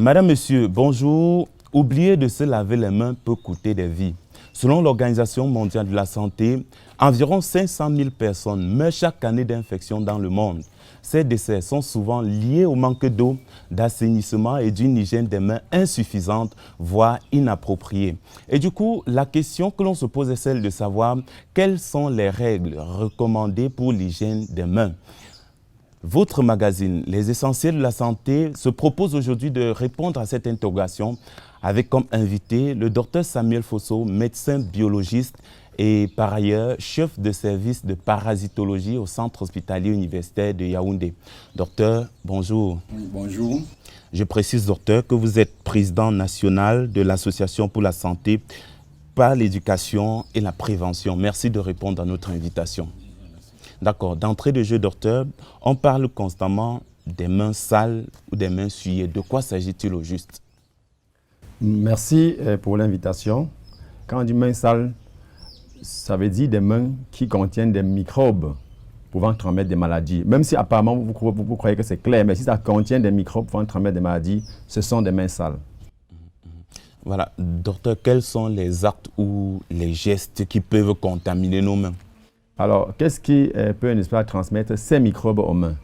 Madame, Monsieur, bonjour. Oublier de se laver les mains peut coûter des vies. Selon l'Organisation mondiale de la santé, environ 500 000 personnes meurent chaque année d'infection dans le monde. Ces décès sont souvent liés au manque d'eau, d'assainissement et d'une hygiène des mains insuffisante, voire inappropriée. Et du coup, la question que l'on se pose est celle de savoir quelles sont les règles recommandées pour l'hygiène des mains. Votre magazine, Les Essentiels de la Santé, se propose aujourd'hui de répondre à cette interrogation avec comme invité le docteur Samuel Fosso, médecin biologiste et par ailleurs chef de service de parasitologie au centre hospitalier universitaire de Yaoundé. Docteur, bonjour. Bonjour. Je précise, docteur, que vous êtes président national de l'Association pour la santé par l'éducation et la prévention. Merci de répondre à notre invitation. D'accord. D'entrée de jeu, docteur, on parle constamment des mains sales ou des mains souillées. De quoi s'agit-il au juste? Merci pour l'invitation. Quand on dit mains sales, ça veut dire des mains qui contiennent des microbes pouvant transmettre des maladies. Même si apparemment vous croyez que c'est clair, mais si ça contient des microbes pouvant transmettre des maladies, ce sont des mains sales. Voilà. Docteur, quels sont les actes ou les gestes qui peuvent contaminer nos mains? Alors, qu'est-ce qui peut, n'est-ce pas, transmettre ces microbes aux mains?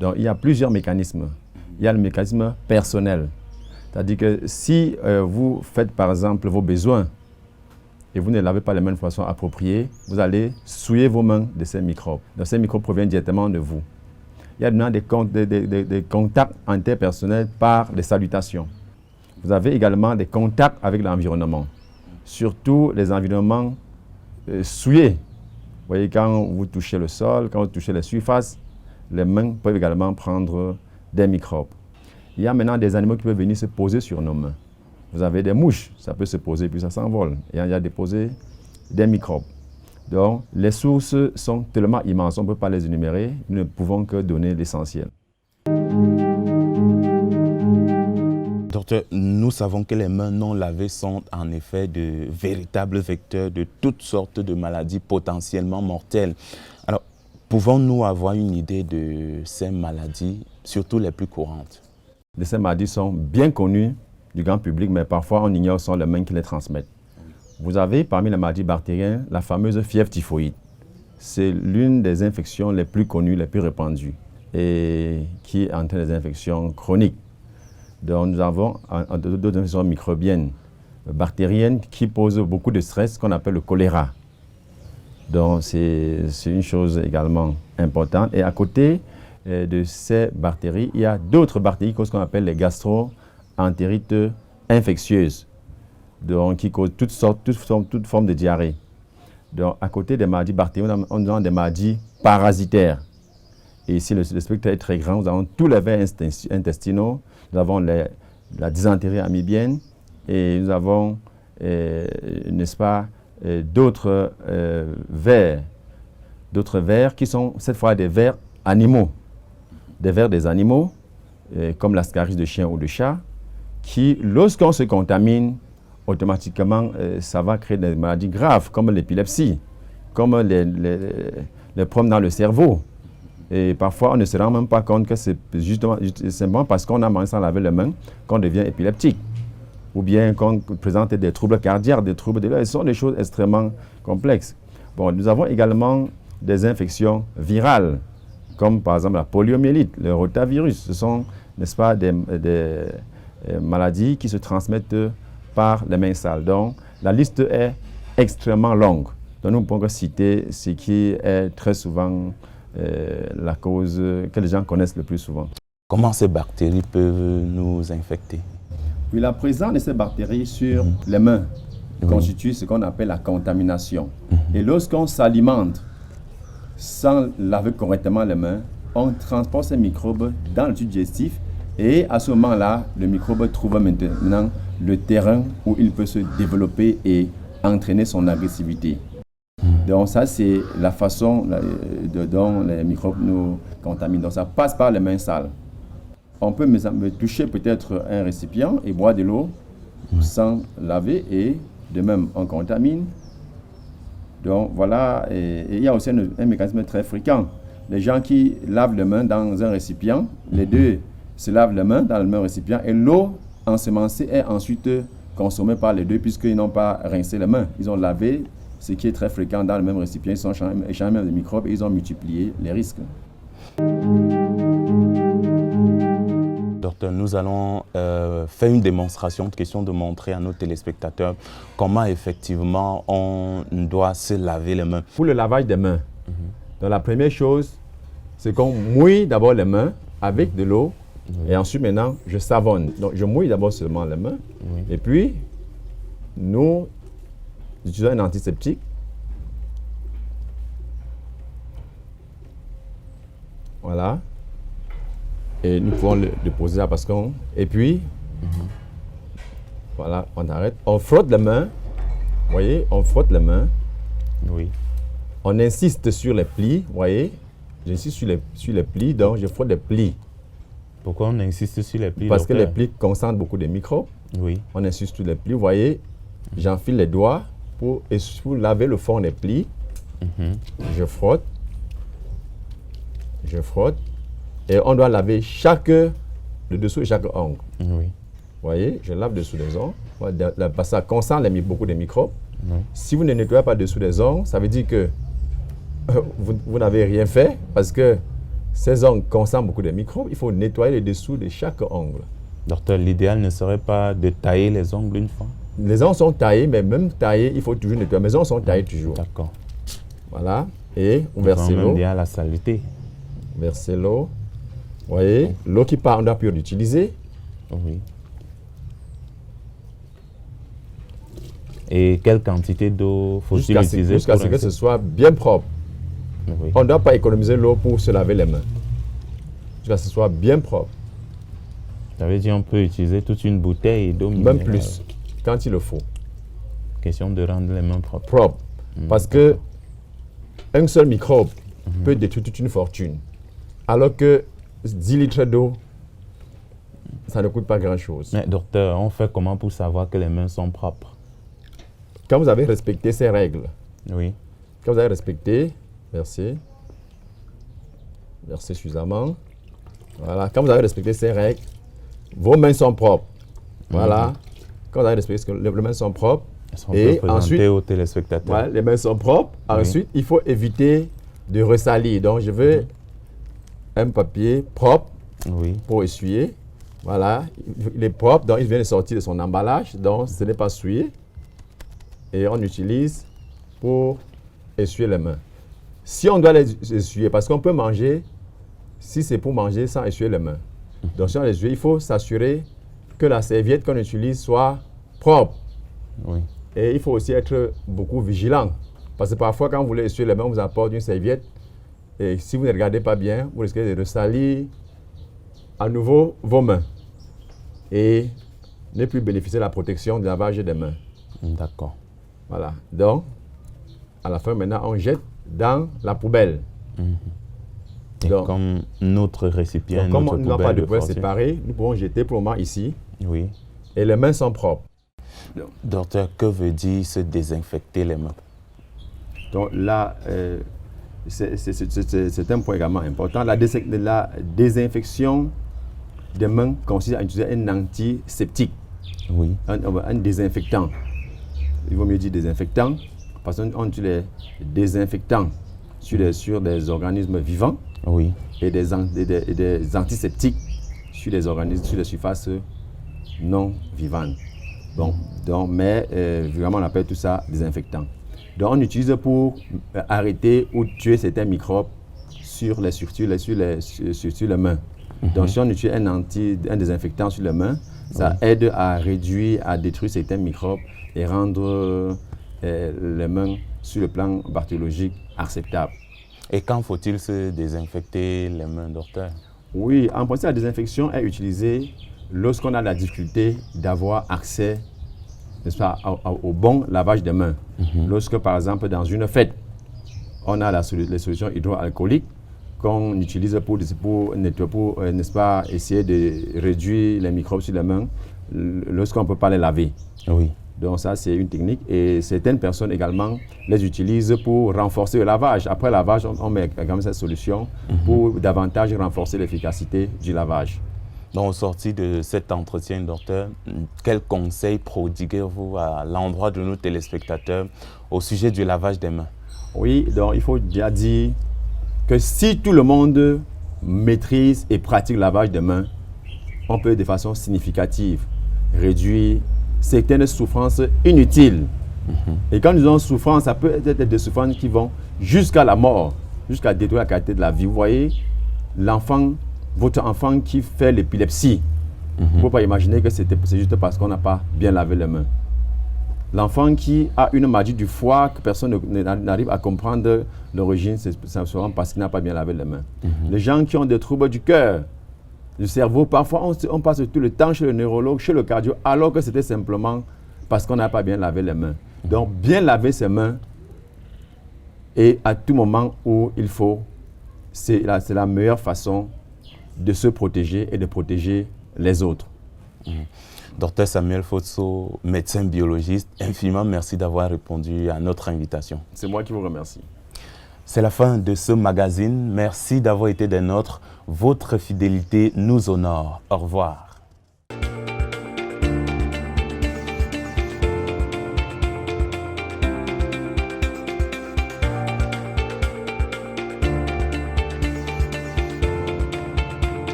Donc, il y a plusieurs mécanismes. Il y a le mécanisme personnel. C'est-à-dire que si vous faites, par exemple, vos besoins et vous ne lavez pas les mains de façon appropriée, vous allez souiller vos mains de ces microbes. Donc, ces microbes proviennent directement de vous. Il y a maintenant des contacts interpersonnels par les salutations. Vous avez également des contacts avec l'environnement, surtout les environnements souillés. Vous voyez, quand vous touchez le sol, quand vous touchez les surfaces, les mains peuvent également prendre des microbes. Il y a maintenant des animaux qui peuvent venir se poser sur nos mains. Vous avez des mouches, ça peut se poser puis ça s'envole. Et il y a déposé des microbes. Donc, les sources sont tellement immenses, on ne peut pas les énumérer, nous ne pouvons que donner l'essentiel. Docteur, nous savons que les mains non lavées sont en effet de véritables vecteurs de toutes sortes de maladies potentiellement mortelles. Alors, pouvons-nous avoir une idée de ces maladies, surtout les plus courantes? Ces maladies sont bien connues du grand public, mais parfois on ignore sont les mains qui les transmettent. Vous avez parmi les maladies bactériennes la fameuse fièvre typhoïde. C'est l'une des infections les plus connues, les plus répandues et qui entraîne des infections chroniques. Donc, nous avons d'autres infections microbiennes, bactériennes, qui posent beaucoup de stress, qu'on appelle le choléra. Donc, c'est une chose également importante. Et à côté de ces bactéries, il y a d'autres bactéries qu'on appelle les gastro-entérites infectieuses, donc, qui causent toutes formes de diarrhée. Donc, à côté des maladies bactériennes, on a des maladies parasitaires. Et ici, le spectre est très grand. Nous avons tous les vers intestinaux, nous avons la dysenterie amibienne et nous avons, n'est-ce pas, d'autres vers qui sont cette fois des vers animaux. Des vers des animaux, comme l'ascaris de chien ou de chat, qui, lorsqu'on se contamine, automatiquement, ça va créer des maladies graves, comme l'épilepsie, comme les problèmes dans le cerveau. Et parfois, on ne se rend même pas compte que c'est simplement parce qu'on a mangé sans laver les mains qu'on devient épileptique. Ou bien qu'on présente des troubles cardiaques, des troubles de l'air. Ce sont des choses extrêmement complexes. Bon, nous avons également des infections virales, comme par exemple la poliomyélite, le rotavirus. Ce sont, n'est-ce pas, des maladies qui se transmettent par les mains sales. Donc, la liste est extrêmement longue. Donc, nous pouvons citer ce qui est très souvent la cause que les gens connaissent le plus souvent. Comment ces bactéries peuvent nous infecter? Oui, la présence de ces bactéries sur les mains constitue ce qu'on appelle la contamination. Et lorsqu'on s'alimente sans laver correctement les mains, on transporte ces microbes dans le tube digestif et à ce moment-là, le microbe trouve maintenant le terrain où il peut se développer et entraîner son agressivité. Donc ça, c'est la façon dont les microbes nous contaminent. Donc ça passe par les mains sales. On peut toucher peut-être un récipient et boire de l'eau sans laver et de même on contamine. Donc voilà, et il y a aussi un mécanisme très fréquent. Les gens qui lavent les mains dans un récipient, les deux se lavent les mains dans le même récipient et l'eau ensemencé est ensuite consommé par les deux puisqu'ils n'ont pas rincé les mains. Ils ont lavé, ce qui est très fréquent dans le même récipient. Ils ont échangé même des microbes et ils ont multiplié les risques. Docteur, nous allons faire une démonstration, question de montrer à nos téléspectateurs comment effectivement on doit se laver les mains. Pour le lavage des mains, donc la première chose, c'est qu'on mouille d'abord les mains avec de l'eau et ensuite maintenant je savonne. Donc je mouille d'abord seulement les mains et puis nous utilisons un antiseptique. Voilà. Et nous pouvons le déposer là parce qu'on... Et puis, voilà, on arrête. On frotte les mains. Vous voyez, on frotte les mains. Oui. On insiste sur les plis. Vous voyez, j'insiste sur les plis, donc je frotte les plis. Pourquoi on insiste sur les plis? Parce que les plis concentrent beaucoup de microbes. Oui. On insiste sur les plis. Vous voyez, j'enfile les doigts pour laver le fond des plis. Je frotte. Je frotte. Et on doit laver le dessous de chaque ongle. Oui. Vous voyez, je lave dessous des ongles. Parce que ça concentre beaucoup de microbes. Oui. Si vous ne nettoyez pas dessous des ongles, ça veut dire que vous n'avez rien fait parce que ces ongles concentrent beaucoup de microbes. Il faut nettoyer le dessous de chaque ongle. Docteur, l'idéal ne serait pas de tailler les ongles une fois? Les ongles sont taillés, mais même taillés, il faut toujours nettoyer. Mes ongles sont taillés toujours. D'accord. Voilà. Et vous versez l'eau. Bien la saleté. Versez l'eau. Vous voyez, l'eau qui part, on doit plus l'utiliser. Oui. Et quelle quantité d'eau faut-il utiliser jusqu'à ce que ce soit bien propre. Oui. On ne doit pas économiser l'eau pour se laver les mains. Jusqu'à ce que ce soit bien propre. Ça veut dire qu'on peut utiliser toute une bouteille d'eau minérale. Même plus, quand il le faut. Question de rendre les mains propres. Propre. Parce que un seul microbe peut détruire toute une fortune. Alors que 10 litres d'eau, ça ne coûte pas grand-chose. Mais docteur, on fait comment pour savoir que les mains sont propres? Quand vous avez respecté ces règles, oui. Quand vous avez respecté, versez suffisamment. Voilà. Quand vous avez respecté ces règles, vos mains sont propres. Voilà. Quand vous avez respecté que les mains sont propres, et ensuite aux téléspectateurs. Voilà, les mains sont propres. Ensuite, il faut éviter de ressalir. Donc, je veux un papier propre pour essuyer. Voilà, il est propre, donc il vient de sortir de son emballage, donc ce n'est pas souillé. Et on utilise pour essuyer les mains. Si on doit les essuyer, parce qu'on peut manger, si c'est pour manger sans essuyer les mains. Donc si on les essuie, il faut s'assurer que la serviette qu'on utilise soit propre. Oui. Et il faut aussi être beaucoup vigilant. Parce que parfois, quand vous voulez essuyer les mains, on vous apporte une serviette. Et si vous ne regardez pas bien, vous risquez de ressalir à nouveau vos mains. Et ne plus bénéficier de la protection du lavage des mains. D'accord. Voilà. Donc, à la fin, maintenant, on jette dans la poubelle. Et donc, comme notre récipient, comme on n'a pas de poubelle séparée, nous pouvons jeter pour le moment ici. Oui. Et les mains sont propres. Docteur, que veut dire se désinfecter les mains? Donc là, c'est un point également important. La désinfection des mains consiste à utiliser un antiseptique, un désinfectant. Il vaut mieux dire désinfectant, parce qu'on utilise les désinfectants sur des organismes vivants et des antiseptiques sur des organismes, sur des surfaces non vivantes. Bon, donc, mais vraiment, on appelle tout ça désinfectant. Donc, on utilise pour arrêter ou tuer certains microbes sur les mains. Donc, si on utilise un désinfectant sur les mains, ça aide à réduire, à détruire certains microbes et rendre les mains, sur le plan bactériologique, acceptables. Et quand faut-il se désinfecter les mains, docteur? Oui, en principe, la désinfection est utilisée lorsqu'on a la difficulté d'avoir accès, n'est-ce pas, au bon lavage des mains. Lorsque, par exemple, dans une fête, on a les solutions hydroalcooliques qu'on utilise pour n'est-ce pas, essayer de réduire les microbes sur les mains lorsqu'on ne peut pas les laver. Oui. Donc ça, c'est une technique. Et certaines personnes également les utilisent pour renforcer le lavage. Après le lavage, on met également cette solution pour davantage renforcer l'efficacité du lavage. Donc, au sorti de cet entretien, docteur, quels conseils prodiguez-vous à l'endroit de nos téléspectateurs au sujet du lavage des mains? Oui, donc il faut déjà dire que si tout le monde maîtrise et pratique le lavage des mains, on peut de façon significative réduire certaines souffrances inutiles. Et quand nous disons souffrance, ça peut être des souffrances qui vont jusqu'à la mort, jusqu'à détruire la qualité de la vie. Vous voyez, l'enfant, votre enfant qui fait l'épilepsie, il ne faut pas imaginer que c'est juste parce qu'on n'a pas bien lavé les mains. L'enfant qui a une maladie du foie que personne n'arrive à comprendre l'origine, c'est souvent parce qu'il n'a pas bien lavé les mains. Les gens qui ont des troubles du cœur, du cerveau, parfois on passe tout le temps chez le neurologue, chez le cardio, alors que c'était simplement parce qu'on n'a pas bien lavé les mains. Donc, bien laver ses mains et à tout moment où il faut, c'est la meilleure façon de se protéger et de protéger les autres. Docteur Samuel Fotso, médecin biologiste, infiniment merci d'avoir répondu à notre invitation. C'est moi qui vous remercie. C'est la fin de ce magazine. Merci d'avoir été des nôtres. Votre fidélité nous honore. Au revoir.